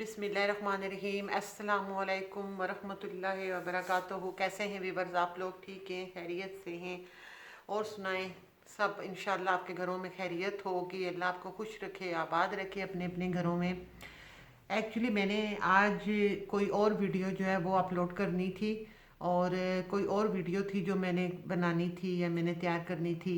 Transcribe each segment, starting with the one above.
बिस्मिल्लाहिर्रहमानिर्रहीम। अस्सलामुअलैकुम वरहमतुल्लाहि वबरकातुहू। कैसे हैं वीवर्स? आप लोग ठीक हैं, खैरियत से हैं? और सुनाएं, सब इंशाल्लाह आपके घरों में खैरियत होगी। अल्लाह आपको खुश रखे, आबाद रखे अपने अपने घरों में। एक्चुअली मैंने आज कोई और वीडियो जो है वो अपलोड करनी थी, और कोई और वीडियो थी जो मैंने बनानी थी या मैंने तैयार करनी थी।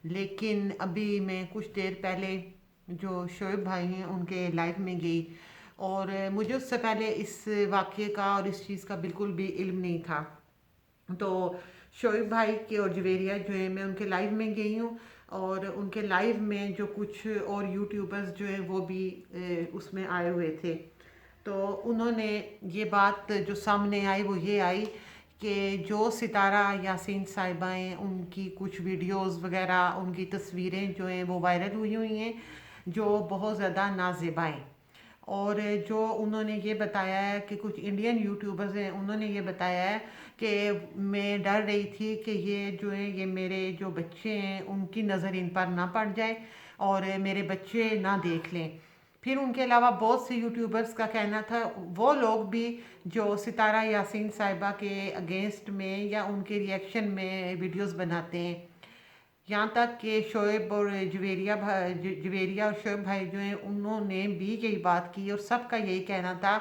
लेकिन अभी मैं कुछ देर पहले जो शोएब भाई हैं उनके लाइव में गई, और मुझे उससे पहले इस वाक़ये का और इस चीज़ का बिल्कुल भी इल्म नहीं था। तो शोएब भाई के और जवेरिया जो है, मैं उनके लाइव में गई हूँ, और उनके लाइव में जो कुछ और यूट्यूबर्स जो हैं वो भी उसमें आए हुए थे। तो उन्होंने ये बात जो सामने आई वो ये आई कि जो सितारा यासीन साहिबा हैं उनकी कुछ वीडियोस वगैरह, उनकी तस्वीरें जो हैं वो वायरल हुई हुई हैं, जो बहुत ज़्यादा नाज़ेबा हैं। और जो उन्होंने ये बताया है कि कुछ इंडियन यूट्यूबर्स हैं, उन्होंने ये बताया है कि मैं डर रही थी कि ये जो है, ये मेरे जो बच्चे हैं उनकी नज़र इन पर ना पड़ जाए और मेरे बच्चे ना देख लें। फिर उनके अलावा बहुत से यूट्यूबर्स का कहना था, वो लोग भी जो सितारा यासीन साहिबा के अगेंस्ट में या उनके रिएक्शन में वीडियोस बनाते हैं, यहाँ तक कि शोएब और जवेरिया और शोएब भाई जो हैं उन्होंने भी यही बात की, और सबका यही कहना था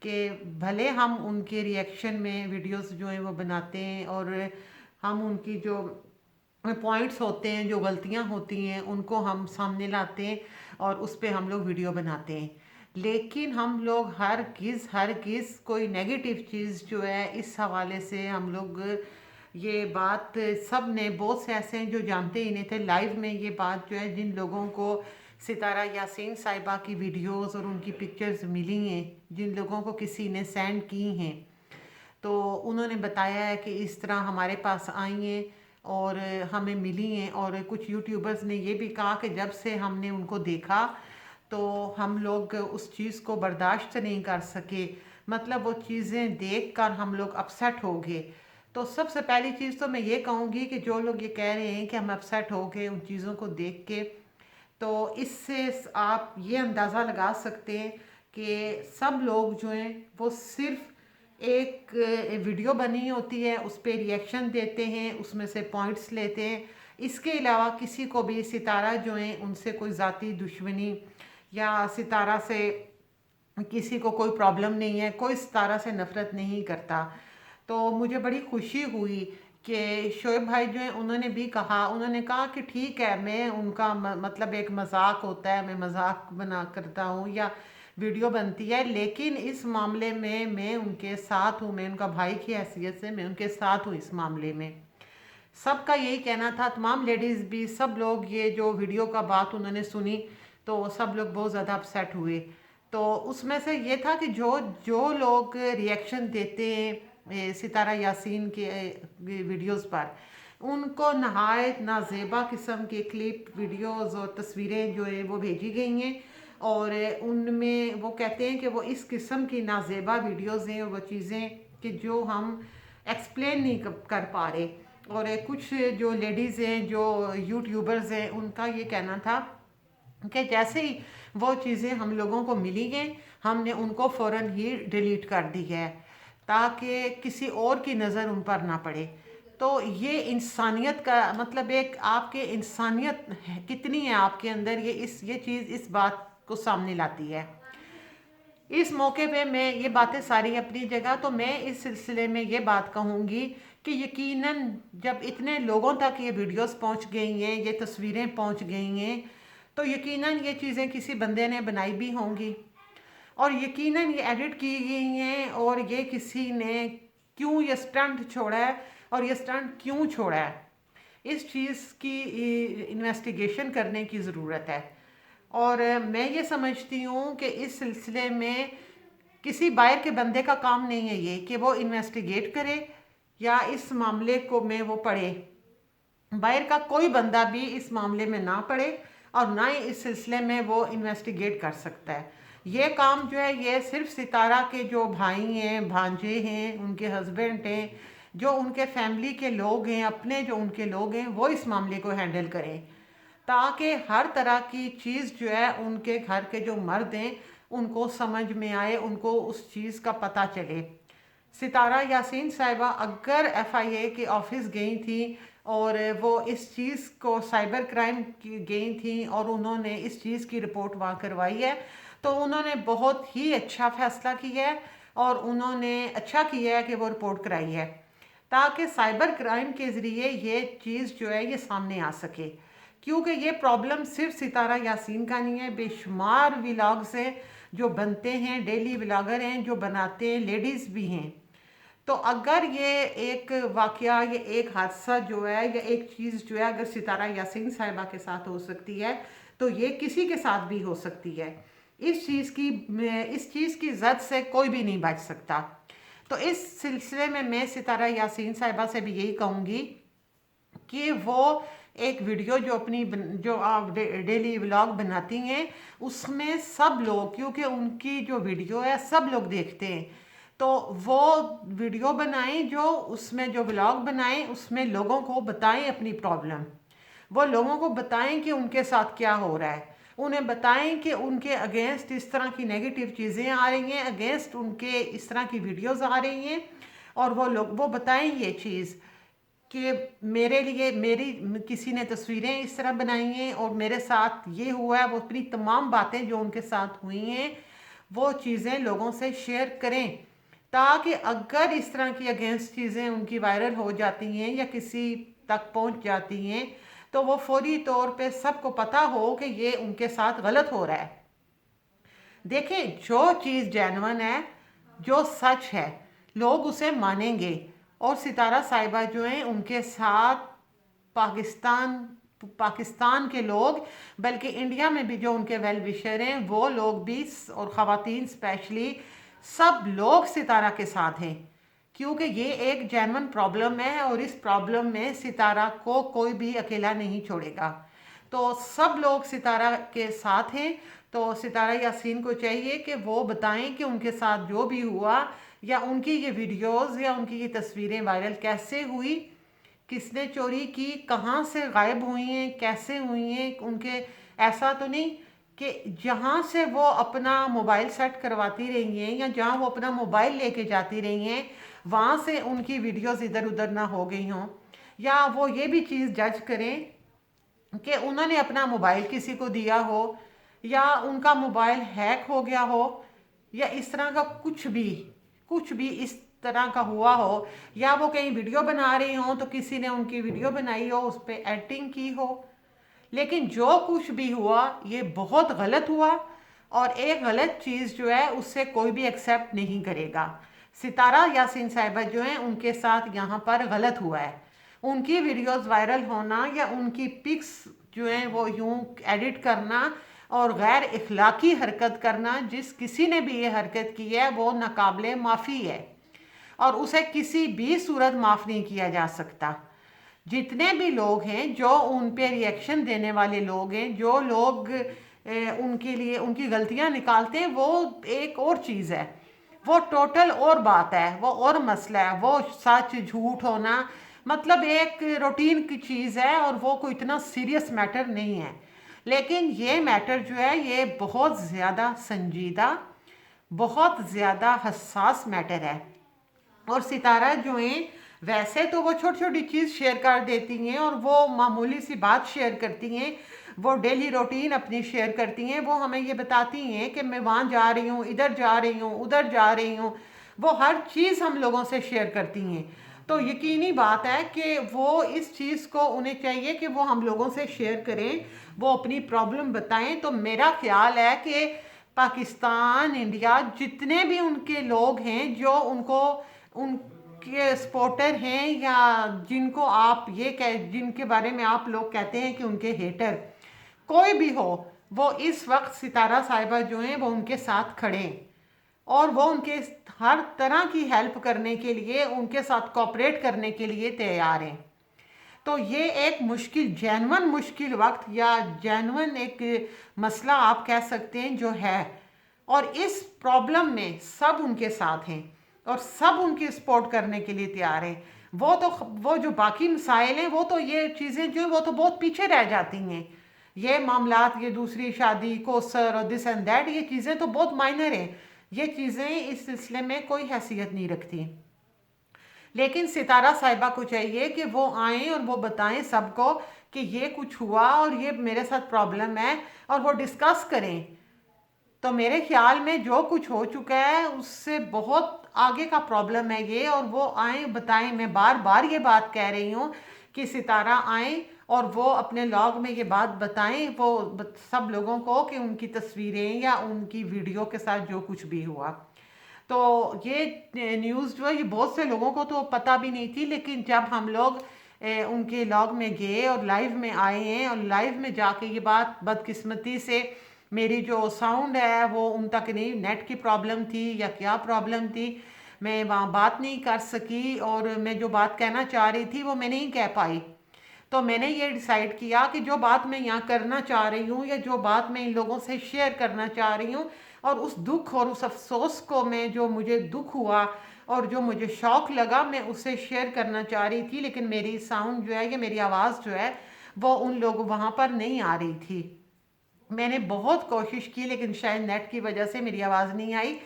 कि भले हम उनके रिएक्शन में वीडियोस जो हैं वो बनाते हैं, और हम उनकी जो पॉइंट्स होते हैं, जो गलतियां होती हैं, उनको हम सामने लाते हैं और उस पर हम लोग वीडियो बनाते हैं। लेकिन हम लोग हर किस कोई नेगेटिव चीज़ जो है, इस हवाले से हम लोग ये बात, सब ने बहुत से ऐसे हैं जो जानते ही नहीं थे। लाइव में ये बात जो है, जिन लोगों को सितारा यासीन साहिबा की वीडियोस और उनकी पिक्चर्स मिली हैं, जिन लोगों को किसी ने सेंड की हैं, तो उन्होंने बताया है कि इस तरह हमारे पास आई हैं और हमें मिली हैं। और कुछ यूट्यूबर्स ने ये भी कहा कि जब से हमने उनको देखा तो हम लोग उस चीज़ को बर्दाश्त नहीं कर सके, मतलब वो चीज़ें देख कर हम लोग अपसेट हो गए। तो सबसे पहली चीज़ तो मैं ये कहूँगी कि जो लोग ये कह रहे हैं कि हम अपसेट हो गए उन चीज़ों को देख के, तो इससे आप ये अंदाज़ा लगा सकते हैं कि सब लोग जो हैं वो सिर्फ एक वीडियो बनी होती है, उस पर रिएक्शन देते हैं, उसमें से पॉइंट्स लेते हैं। इसके अलावा किसी को भी सितारा जो हैं उनसे कोई ज़ाती दुश्मनी या सितारा से किसी को कोई प्रॉब्लम नहीं है, कोई सितारा से नफ़रत नहीं करता। तो मुझे बड़ी खुशी हुई कि शोएब भाई जो हैं उन्होंने कहा कि ठीक है, मैं उनका मतलब एक मजाक होता है, मैं मजाक बना करता हूँ या वीडियो बनती है, लेकिन इस मामले में मैं उनके साथ हूँ, मैं उनका भाई की हैसियत से मैं उनके साथ हूँ इस मामले में। सबका यही कहना था, तमाम लेडीज़ भी, सब लोग, ये जो वीडियो का बात उन्होंने सुनी तो सब लोग बहुत ज़्यादा अपसेट हुए। तो उसमें से ये था कि जो जो लोग रिएक्शन देते हैं सितारा यासीन के वीडियोस पर, उनको नहायत नाजेबा किस्म के क्लिप, वीडियोस और तस्वीरें जो है वो भेजी गई हैं, और उनमें वो कहते हैं कि वो इस किस्म की नाजेबा वीडियोस हैं और वो चीज़ें कि जो हम एक्सप्लेन नहीं कर पा रहे। और कुछ जो लेडीज़ हैं, जो यूट्यूबर्स हैं, उनका ये कहना था कि जैसे ही वो चीज़ें हम लोगों को मिली हैं, हमने उनको फ़ौरन ही डिलीट कर दी है ताकि किसी और की नज़र उन पर ना पड़े। तो ये इंसानियत का मतलब, एक आपके इंसानियत कितनी है आपके अंदर, ये चीज़ इस बात को सामने लाती है। इस मौके पे मैं ये बातें सारी अपनी जगह, तो मैं इस सिलसिले में ये बात कहूँगी कि यकीनन जब इतने लोगों तक ये वीडियोस पहुँच गई हैं, ये तस्वीरें पहुँच गई हैं, तो यकीनन ये चीज़ें किसी बंदे ने बनाई भी होंगी, और यकीनन ये एडिट की गई हैं, और ये किसी ने क्यों ये स्टंट छोड़ा है, और ये स्टंट क्यों छोड़ा है, इस चीज़ की इन्वेस्टिगेशन करने की ज़रूरत है। और मैं ये समझती हूँ कि इस सिलसिले में किसी बाहर के बंदे का काम नहीं है ये कि वो इन्वेस्टिगेट करे या इस मामले को में वो पढ़े। बाहर का कोई बंदा भी इस मामले में ना पड़े और ना ही इस सिलसिले में वो इन्वेस्टिगेट कर सकता है। ये काम जो है, ये सिर्फ सितारा के जो भाई हैं, भांजे हैं, उनके हस्बैंड हैं, जो उनके फैमिली के लोग हैं, अपने जो उनके लोग हैं, वो इस मामले को हैंडल करें, ताकि हर तरह की चीज़ जो है, उनके घर के जो मर्द हैं उनको समझ में आए, उनको उस चीज़ का पता चले। सितारा यासीन साहिबा अगर FIA के ऑफिस गई थी और वो इस चीज़ को साइबर क्राइम की गई थी और उन्होंने इस चीज़ की रिपोर्ट वहाँ करवाई है, तो उन्होंने बहुत ही अच्छा फैसला किया है और उन्होंने अच्छा किया है कि वो रिपोर्ट कराई है, ताकि साइबर क्राइम के ज़रिए ये चीज़ जो है ये सामने आ सके। क्योंकि ये प्रॉब्लम सिर्फ सितारा यासीन का नहीं है, बेशुमार व्लॉग्स हैं जो बनते हैं, डेली व्लॉगर हैं जो बनाते हैं, लेडीज़ भी हैं। तो अगर ये एक वाकया, ये एक हादसा जो है या एक चीज़ जो है अगर सितारा यासीन साहिबा के साथ हो सकती है, तो ये किसी के साथ भी हो सकती है। इस चीज़ की जद से कोई भी नहीं बच सकता। तो इस सिलसिले में मैं सितारा यासीन साहिबा से भी यही कहूँगी कि वो एक वीडियो जो आप डेली व्लॉग बनाती हैं उसमें सब लोग, क्योंकि उनकी जो वीडियो है सब लोग देखते हैं, तो वो वीडियो बनाएं, जो उसमें जो व्लॉग बनाएं उसमें लोगों को बताएं अपनी प्रॉब्लम। वो लोगों को बताएं कि उनके साथ क्या हो रहा है, उन्हें बताएं कि उनके अगेंस्ट इस तरह की नेगेटिव चीज़ें आ रही हैं, अगेंस्ट उनके इस तरह की वीडियोस आ रही हैं, और वो बताएं ये चीज़ कि मेरे लिए मेरी किसी ने तस्वीरें इस तरह बनाई हैं और मेरे साथ ये हुआ है। वो अपनी तमाम बातें जो उनके साथ हुई हैं वो चीज़ें लोगों से शेयर करें, ताकि अगर इस तरह की अगेंस्ट चीज़ें उनकी वायरल हो जाती हैं या किसी तक पहुंच जाती हैं, तो वो फौरी तौर पे सबको पता हो कि ये उनके साथ गलत हो रहा है। देखें, जो चीज़ जेन्युइन है, जो सच है, लोग उसे मानेंगे। और सितारा साहिबा जो हैं उनके साथ पाकिस्तान के लोग, बल्कि इंडिया में भी जो उनके वेल विशर हैं वो लोग भी, और ख़वातीन स्पेशली, सब लोग सितारा के साथ हैं, क्योंकि ये एक जेन्युइन प्रॉब्लम है और इस प्रॉब्लम में सितारा को कोई भी अकेला नहीं छोड़ेगा। तो सब लोग सितारा के साथ हैं। तो सितारा यासीन को चाहिए कि वो बताएं कि उनके साथ जो भी हुआ, या उनकी ये वीडियोस या उनकी ये तस्वीरें वायरल कैसे हुई, किसने चोरी की, कहाँ से गायब हुई हैं, कैसे हुई हैं उनके। ऐसा तो नहीं कि जहाँ से वो अपना मोबाइल सेट करवाती रही हैं या जहाँ वो अपना मोबाइल लेके जाती रही हैं वहाँ से उनकी वीडियोस इधर उधर ना हो गई हों, या वो ये भी चीज़ जज करें कि उन्होंने अपना मोबाइल किसी को दिया हो, या उनका मोबाइल हैक हो गया हो, या इस तरह का कुछ भी इस तरह का हुआ हो, या वो कहीं वीडियो बना रही हो तो किसी ने उनकी वीडियो बनाई हो, उस पर एडिटिंग की हो। लेकिन जो कुछ भी हुआ ये बहुत गलत हुआ, और एक गलत चीज़ जो है उससे कोई भी एक्सेप्ट नहीं करेगा। सितारा यासीन साहिबा जो हैं उनके साथ यहाँ पर गलत हुआ है। उनकी वीडियोस वायरल होना या उनकी पिक्स जो हैं वो यूं एडिट करना और गैर इखलाकी हरकत करना, जिस किसी ने भी ये हरकत की है वो नाकाबिले माफ़ी है और उसे किसी भी सूरत माफ़ नहीं किया जा सकता। जितने भी लोग हैं जो उन पे रिएक्शन देने वाले लोग हैं, जो लोग उनके लिए उनकी गलतियां निकालते हैं, वो एक और चीज़ है, वो टोटल और बात है, वो और मसला है। वो सच झूठ होना मतलब एक रूटीन की चीज़ है और वो कोई इतना सीरियस मैटर नहीं है। लेकिन ये मैटर जो है ये बहुत ज़्यादा संजीदा, बहुत ज़्यादा हसास मैटर है। और सितारा जो हैं वैसे तो वो छोटी छोटी चीज़ शेयर कर देती हैं और वो मामूली सी बात शेयर करती हैं, वो डेली रूटीन अपनी शेयर करती हैं, वो हमें ये बताती हैं कि मैं वहाँ जा रही हूँ, इधर जा रही हूँ, उधर जा रही हूँ। वो हर चीज़ हम लोगों से शेयर करती हैं। तो यकीनी बात है कि वो इस चीज़ को उन्हें चाहिए कि वो हम लोगों से शेयर करें, वो अपनी प्रॉब्लम बताएं। तो मेरा ख्याल है कि पाकिस्तान, इंडिया, जितने भी उनके लोग हैं जो उनके सपोर्टर हैं या जिनको आप जिनके बारे में आप लोग कहते हैं कि उनके हेटर, कोई भी हो, वो इस वक्त सितारा साहिबा जो हैं वो उनके साथ खड़े हैं और वो उनके हर तरह की हेल्प करने के लिए, उनके साथ कोऑपरेट करने के लिए तैयार हैं। तो ये एक जेन्युइन मुश्किल वक्त या जेन्युइन एक मसला आप कह सकते हैं जो है, और इस प्रॉब्लम में सब उनके साथ हैं और सब उनकी सपोर्ट करने के लिए तैयार हैं। वो जो बाकी मसाइल हैं वो तो ये चीज़ें जो वो तो बहुत पीछे रह जाती हैं, ये मामलात, ये दूसरी शादी, कोसर और दिस एंड दैट, ये चीज़ें तो बहुत माइनर हैं, ये चीज़ें इस सिलसिले में कोई हैसियत नहीं रखती। लेकिन सितारा साहिबा को चाहिए कि वो आएँ और वो बताएं सबको कि ये कुछ हुआ और ये मेरे साथ प्रॉब्लम है, और वो डिस्कस करें। तो मेरे ख्याल में जो कुछ हो चुका है उससे बहुत आगे का प्रॉब्लम है ये, और वो आए बताएं। मैं बार बार ये बात कह रही हूँ कि सितारा आए और वो अपने लॉग में ये बात बताएं वो सब लोगों को कि उनकी तस्वीरें या उनकी वीडियो के साथ जो कुछ भी हुआ। तो ये न्यूज़ जो है ये बहुत से लोगों को तो पता भी नहीं थी, लेकिन जब हम लोग उनके लॉग में गए और लाइव में आए हैं और लाइव में जाके ये बात, बदकिस्मती से मेरी जो साउंड है वो उन तक नहीं, नेट की प्रॉब्लम थी या क्या प्रॉब्लम थी, मैं वहाँ बात नहीं कर सकी, और मैं जो बात कहना चाह रही थी वो मैं नहीं कह पाई। तो मैंने ये डिसाइड किया कि जो बात मैं यहाँ करना चाह रही हूँ या जो बात मैं इन लोगों से शेयर करना चाह रही हूँ, और उस दुख और उस अफसोस को, मैं जो मुझे दुख हुआ और जो मुझे शौक लगा, मैं उसे शेयर करना चाह रही थी। लेकिन मेरी साउंड जो है, ये मेरी आवाज़ जो है वो उन लोग वहाँ पर नहीं आ रही थी। मैंने बहुत कोशिश की लेकिन शायद नेट की वजह से मेरी आवाज़ नहीं आई।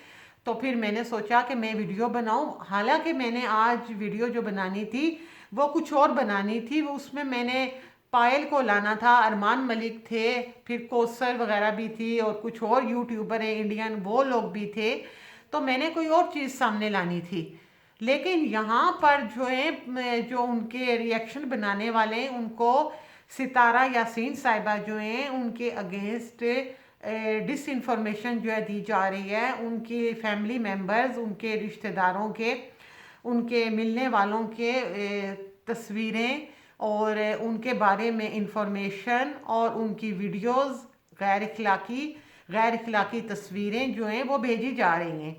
तो फिर मैंने सोचा कि मैं वीडियो बनाऊं। हालांकि मैंने आज वीडियो जो बनानी थी वो कुछ और बनानी थी, वो उसमें मैंने पायल को लाना था, अरमान मलिक थे, फिर कौसर वगैरह भी थी और कुछ और यूट्यूबर हैं इंडियन, वो लोग भी थे। तो मैंने कोई और चीज़ सामने लानी थी। लेकिन यहाँ पर जो है, जो उनके रिएक्शन बनाने वाले हैं उनको सितारा यासीन साहिबा जो हैं उनके अगेंस्ट डिस इन्फॉर्मेशन जो है दी जा रही है। उनके फैमिली मेम्बर्स, उनके रिश्तेदारों के, उनके मिलने वालों के तस्वीरें और उनके बारे में इंफॉर्मेशन और उनकी वीडियोस, गैर अखलाकी तस्वीरें जो हैं वो भेजी जा रही हैं।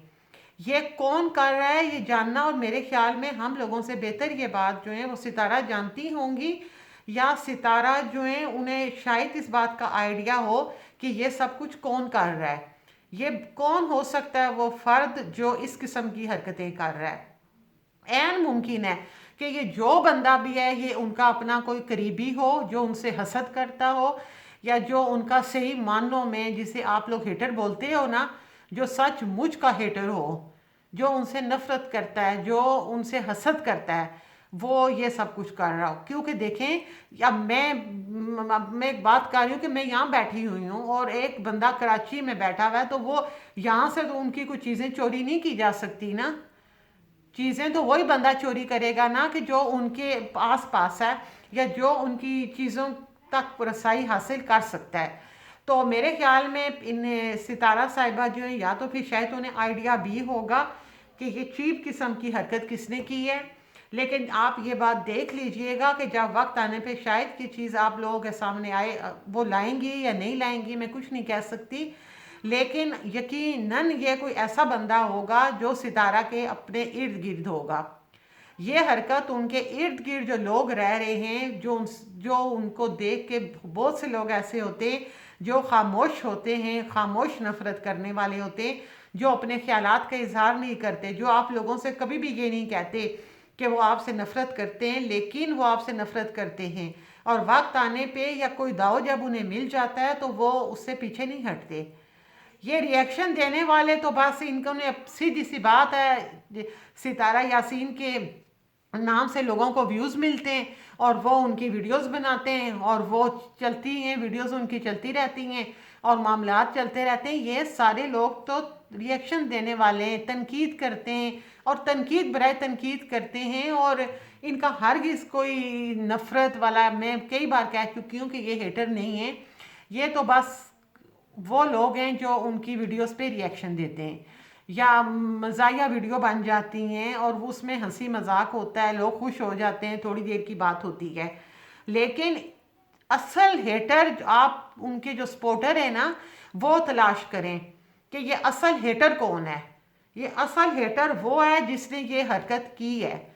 ये कौन कर रहा है ये जानना, और मेरे ख्याल में हम लोगों से बेहतर ये बात जो है वो सितारा जानती होंगी, या सितारा जो है उन्हें शायद इस बात का आइडिया हो कि ये सब कुछ कौन कर रहा है, ये कौन हो सकता है वो फर्द जो इस किस्म की हरकतें कर रहा है। ऐन मुमकिन है कि ये जो बंदा भी है ये उनका अपना कोई करीबी हो जो उनसे हसद करता हो, या जो उनका सही मानों में, जिसे आप लोग हेटर बोलते हो ना, जो सचमुच का हेटर हो, जो उनसे नफरत करता है, जो उनसे हसद करता है, वो ये सब कुछ कर रहा हो। क्योंकि देखें, अब मैं एक बात कर रही हूँ कि मैं यहाँ बैठी हुई हूँ और एक बंदा कराची में बैठा हुआ है, तो वो यहाँ से तो उनकी कुछ चीज़ें चोरी नहीं की जा सकती ना। चीज़ें तो वही बंदा चोरी करेगा ना कि जो उनके आस पास है या जो उनकी चीज़ों तक रसाई हासिल कर सकता है। तो मेरे ख्याल में इन सितारा साहिबा जो है, या तो फिर शायद उन्हें आइडिया भी होगा कि ये चीप किस्म की हरकत किसने की है। लेकिन आप ये बात देख लीजिएगा कि जब वक्त आने पे शायद की चीज़ आप लोगों के सामने आए, वो लाएंगी या नहीं लाएंगी मैं कुछ नहीं कह सकती। लेकिन यकीनन ये कोई ऐसा बंदा होगा जो सितारा के अपने इर्द गिर्द होगा। ये हरकत उनके इर्द गिर्द जो लोग रह रहे हैं, जो उनको देख के, बहुत से लोग ऐसे होते हैं जो खामोश होते हैं, खामोश नफरत करने वाले होते हैं, जो अपने ख्यालात का इजहार नहीं करते, जो आप लोगों से कभी भी ये नहीं कहते कि वो आपसे नफरत करते हैं, लेकिन वो आपसे नफरत करते हैं। और वक्त आने पे या कोई दाव जब उन्हें मिल जाता है तो वो उससे पीछे नहीं हटते। ये रिएक्शन देने वाले तो बस इनको ने, सीधी सी बात है, सितारा यासीन के नाम से लोगों को व्यूज़ मिलते हैं और वो उनकी वीडियोस बनाते हैं और वो चलती हैं, वीडियोस उनकी चलती रहती हैं और मामलात चलते रहते हैं। ये सारे लोग तो रिएक्शन देने वाले हैं, तनकीद करते हैं और तनकीद बराए तनकीद करते हैं, और इनका हरगिज़ कोई नफ़रत वाला, मैं कई बार कह चुकी हूँ कि ये हेटर नहीं है, ये तो बस वो लोग हैं जो उनकी वीडियोस पे रिएक्शन देते हैं या मज़ाहिया वीडियो बन जाती हैं और उसमें हंसी मजाक होता है, लोग खुश हो जाते हैं, थोड़ी देर की बात होती है। लेकिन असल हेटर, आप उनके जो सपोर्टर हैं ना, वो तलाश करें कि ये असल हेटर कौन है। ये असल हेटर वो है जिसने ये हरकत की है,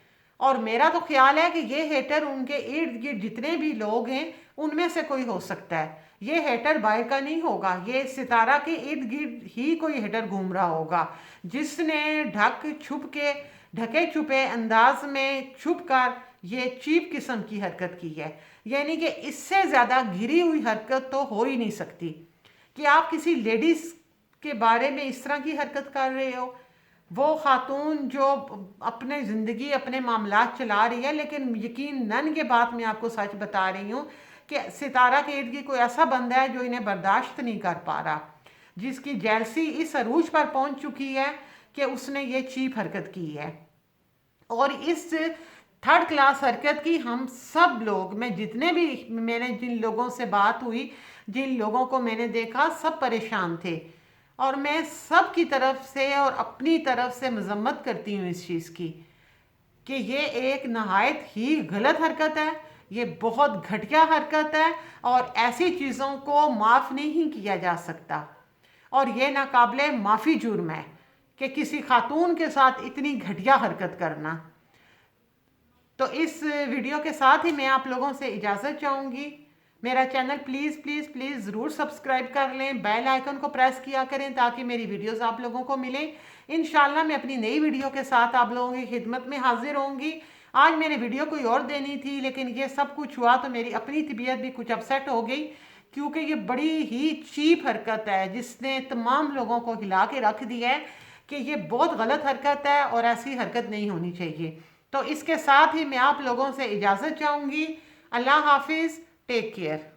और मेरा तो ख्याल है कि ये हेटर उनके इर्द गिर्द जितने भी लोग हैं उनमें से कोई हो सकता है। ये हेटर बाहर का नहीं होगा, ये सितारा के इर्द गिर्द ही कोई हेटर घूम रहा होगा जिसने ढके छुपे अंदाज में छुप कर ये चीप किस्म की हरकत की है। यानी कि इससे ज़्यादा घिरी हुई हरकत तो हो ही नहीं सकती कि आप किसी लेडीज़ के बारे में इस तरह की हरकत कर रहे हो। वो खातून जो अपने ज़िंदगी अपने मामलात चला रही है, लेकिन यकीनन के बात मैं आपको सच बता रही हूँ कि सितारा के इर्द गिर्द कोई ऐसा बंदा है जो इन्हें बर्दाश्त नहीं कर पा रहा, जिसकी जेलसी इस अरूज पर पहुंच चुकी है कि उसने ये चीप हरकत की है। और इस थर्ड क्लास हरकत की हम सब लोग, मैं जितने भी मैंने जिन लोगों से बात हुई, जिन लोगों को मैंने देखा, सब परेशान थे। और मैं सब की तरफ से और अपनी तरफ से मजम्मत करती हूँ इस चीज़ की कि ये एक नहायत ही गलत हरकत है, ये बहुत घटिया हरकत है और ऐसी चीज़ों को माफ़ नहीं किया जा सकता। और ये नाकाबिले माफ़ी जुर्म है कि किसी खातून के साथ इतनी घटिया हरकत करना। तो इस वीडियो के साथ ही मैं आप लोगों से इजाज़त चाहूँगी। मेरा चैनल प्लीज़ प्लीज़ प्लीज़ ज़रूर सब्सक्राइब कर लें, बेल आइकन को प्रेस किया करें ताकि मेरी वीडियोस आप लोगों को मिलें। इंशाल्लाह मैं अपनी नई वीडियो के साथ आप लोगों की खिदमत में हाजिर होंगी। आज मैंने वीडियो कोई और देनी थी, लेकिन ये सब कुछ हुआ तो मेरी अपनी तबीयत भी कुछ अपसेट हो गई, क्योंकि ये बड़ी ही चीप हरकत है जिसने तमाम लोगों को हिला के रख दिया है कि ये बहुत गलत हरकत है और ऐसी हरकत नहीं होनी चाहिए। तो इसके साथ ही मैं आप लोगों से इजाज़त चाहूँगी। अल्लाह हाफिज़, टेक केयर।